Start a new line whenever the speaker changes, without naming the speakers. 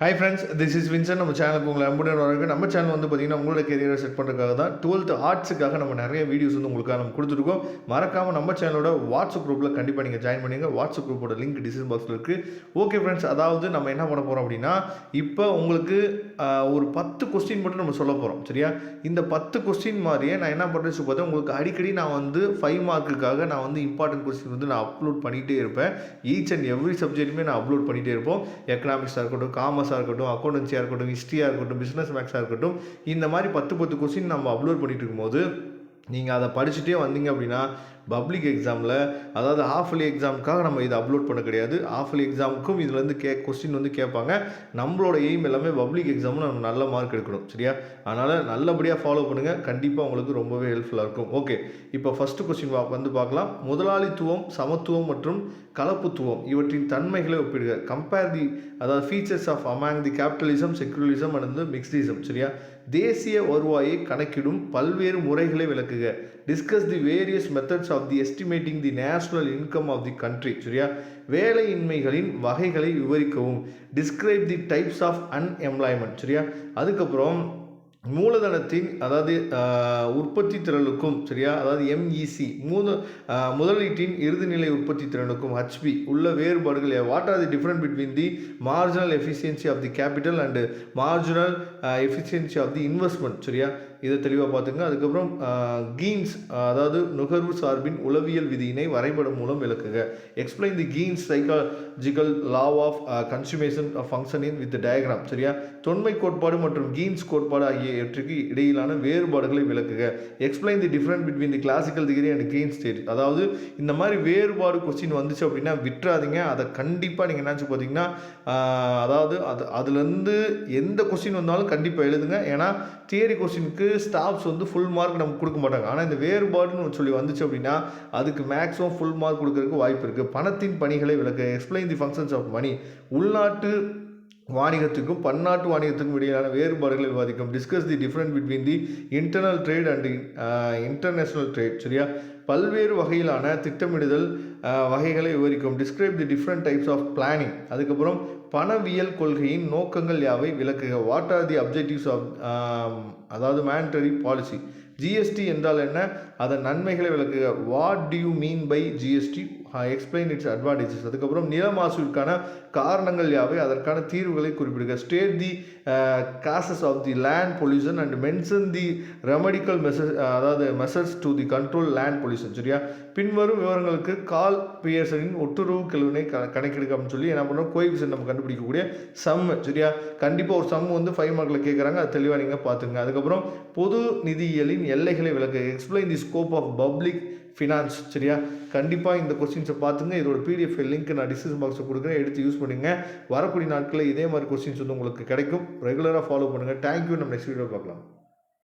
Hi friends, this is Winson. நம்ம சேனலுக்கு உங்களை அன்புடன் வரவேற்க. நம்ம சேனல் வந்து பார்த்தீங்கன்னா உங்களோட கெரியரை செட் பண்ணுறதுக்காக தான் 12th ஆர்ட்ஸுக்காக நம்ம நிறைய வீடியோஸ் வந்து உங்களுக்காக நம்ம கொடுத்துருக்கோம். மறக்காமல் நம்ம சேனலோட வாட்ஸ்அப் குரூப்பில் கண்டிப்பாக நீங்கள் ஜாயின் பண்ணுங்க. வாட்ஸ்அப் குரூப்போட லிங்க் டிஸ்கிரிப்ஷன் பாக்ஸில் இருக்குது. ஓகே ஃப்ரெண்ட்ஸ், அதாவது நம்ம என்ன பண்ண போகிறோம் அப்படின்னா, இப்போ உங்களுக்கு ஒரு 10 கொஸ்டின் மட்டும் நம்ம சொல்ல போகிறோம். சரியா? இந்த 10 கொஸ்டின் மாதிரியே நான் என்ன பண்ணுறேன்னு பார்த்தா, உங்களுக்கு அடிக்கடி நான் வந்து 5 மார்க்குக்காக நான் வந்து இம்பார்ட்டன்ட் கொஸ்டின் வந்து நான் அப்லோட் பண்ணிகிட்டே இருப்பேன். ஈச் அண்ட் எவ்ரி சப்ஜெக்ட்டுமே நான் அப்லோட் பண்ணிகிட்டே இருப்போம். எக்கனாமிக்ஸாக இருக்கட்டும், காமர்ஸாக இருக்கட்டும், அக்கௌண்டன்சியாக இருக்கட்டும், ஹிஸ்ட்ரியாக இருக்கட்டும், பிஸ்னஸ் மேக்ஸாக இருக்கட்டும், இந்த மாதிரி 10 கொஸ்டின் நம்ம அப்லோட் பண்ணிட்டு இருக்கும்போது நீங்கள் அதை படிச்சுட்டே வந்தீங்க அப்படின்னா பப்ளிக் எக்ஸாமில், அதாவது ஹாஃப் இயர்லி எக்ஸாமுக்காக நம்ம இதை அப்லோட் பண்ண கிடையாது. ஹாஃப் இயர்லி எக்ஸாமுக்கும் இதுலேருந்து கொஸ்டின் வந்து கேட்பாங்க. நம்மளோட எய்ம் எல்லாமே பப்ளிக் எக்ஸாமில் நம்ம நல்ல மார்க் எடுக்கணும். சரியா? அதனால் நல்லபடியாக ஃபாலோ பண்ணுங்கள். கண்டிப்பாக உங்களுக்கு ரொம்பவே ஹெல்ப்ஃபுல்லாக இருக்கும். ஓகே, இப்போ ஃபஸ்ட்டு கொஸ்டின் வந்து பார்க்கலாம். முதலாளித்துவம், சமத்துவம் மற்றும் கலப்புத்துவம் இவற்றின் தன்மைகளை ஒப்பிடுக. கம்பேர் தி, அதாவது features of among the capitalism, secularism and mixedism. சரியா? தேசிய வருவாயை கணக்கிடும் பல்வேறு முறைகளை விளக்குக. Discuss the various methods of the estimating the national income of the country. சரியா? வேலையின்மைகளின் வகைகளை விவரிக்கவும். Describe the types of unemployment. சரியா? அதுக்கப்புறம் மூலதனத்தின், அதாவது உற்பத்தி திறனுக்கும், சரியா, அதாவது எம்இசி முதலீட்டின் இறுதிநிலை உற்பத்தி திறனுக்கும் ஹெச்பி உள்ள வேறுபாடுகள். What are the difference between the marginal efficiency of the capital and marginal efficiency of the investment. சரியா? இதை தெளிவாக பார்த்துங்க. அதுக்கப்புறம் கீன்ஸ், அதாவது நுகர்வு சார்பின் உளவியல் விதியினை வரைபடம் மூலம் விளக்குக. Explain the Keynes psychological law of consumption functioning with diagram. சரியா? தொன்மை கோட்பாடு மற்றும் கீன்ஸ் கோட்பாடு ஆகியவற்றுக்கு இடையிலான வேறுபாடுகளை விளக்குக. Explain the difference between the classical theory and Keynes theory. அதாவது இந்த மாதிரி வேறுபாடு கொஸ்டின் வந்துச்சு அப்படின்னா விட்டுறாதீங்க. அதை கண்டிப்பாக நீங்கள் நினச்சி பார்த்தீங்கன்னா, அதாவது அதுலேருந்து எந்த கொஸ்டின் வந்தாலும் கண்டிப்பாக எழுதுங்க. ஏன்னா தியரி கொஸ்டினுக்கு ஸ்டாஃப்ஸ் வந்து ஃபுல் மார்க் நமக்கு கொடுக்க மாட்டாங்க. ஆனால் இந்த வேறுபாடுன்னு சொல்லி வந்துச்சு அப்படின்னா அதுக்கு மேக்ஸிமம் ஃபுல் மார்க் கொடுக்கறதுக்கு வாய்ப்பு இருக்குது. பணத்தின் பணிகளை விளக்க. Explain the functions of money. உள்நாட்டு வாணிகத்துக்கும் பன்னாட்டு வாணிகத்துக்கும் இடையிலான வேறுபாடுகளை விவாதிக்கும். Discuss the difference between the internal trade and international trade. சரியா? பல்வேறு வகையிலான திட்டமிடுதல் வகைகளை விவரிக்கும். Describe the different types of planning. அதுக்கப்புறம் பணவியல் கொள்கையின் நோக்கங்கள் யாவை விளக்குக. What are the objectives of, அதாவது மானிட்டரி பாலிசி. ஜிஎஸ்டி என்றால் என்ன, அதன் நன்மைகளை விளக்குக. What do you mean by GST, explain its advantages. அதுக்கப்புறம் நில மாசுவிற்கான காரணங்கள் யாவை, அதற்கான தீர்வுகளை குறிப்பிடுக. State the causes of the land pollution and mention the remedial measures, அதாவது measures to the control land pollution. சரியா? பின்வரும் விவரங்களுக்கு கால் பியர்சனின் ஒட்டுறவு கெழுவினை கணக்கெடுக்க அப்படின்னு சொல்லி என்ன பண்ணுறோம், கோஎஃபிஷியன்ட் நம்ம கண்டுபிடிக்கக்கூடிய சம். சரியா? கண்டிப்பாக ஒரு சம் வந்து 5 மார்க்கில் கேட்குறாங்க. அது தெளிவாக நீங்கள் பார்த்துங்க. அதுக்கப்புறம் பொது நிதியியலின் எல்லைகளை விளக்க. Explain the scope of public finance. சரியா? கண்டிப்பாக இந்த கொஸ்டின்ஸை பார்த்துங்க. இதோட பிடிஎஃப் லிங்க் நான் டிஸ்கிரிப்ஷன் பாக்ஸில் கொடுக்குறேன், எடுத்து யூஸ் பண்ணுங்க. வரக்கூடிய நாட்களில் இதே மாதிரி கொஸ்டின்ஸ் வந்து உங்களுக்கு கிடைக்கும். ரெகுலராக ஃபாலோ பண்ணுங்கள். தேங்க்யூ. நம்ம நெக்ஸ்ட் வீடியோ பார்க்கலாம்.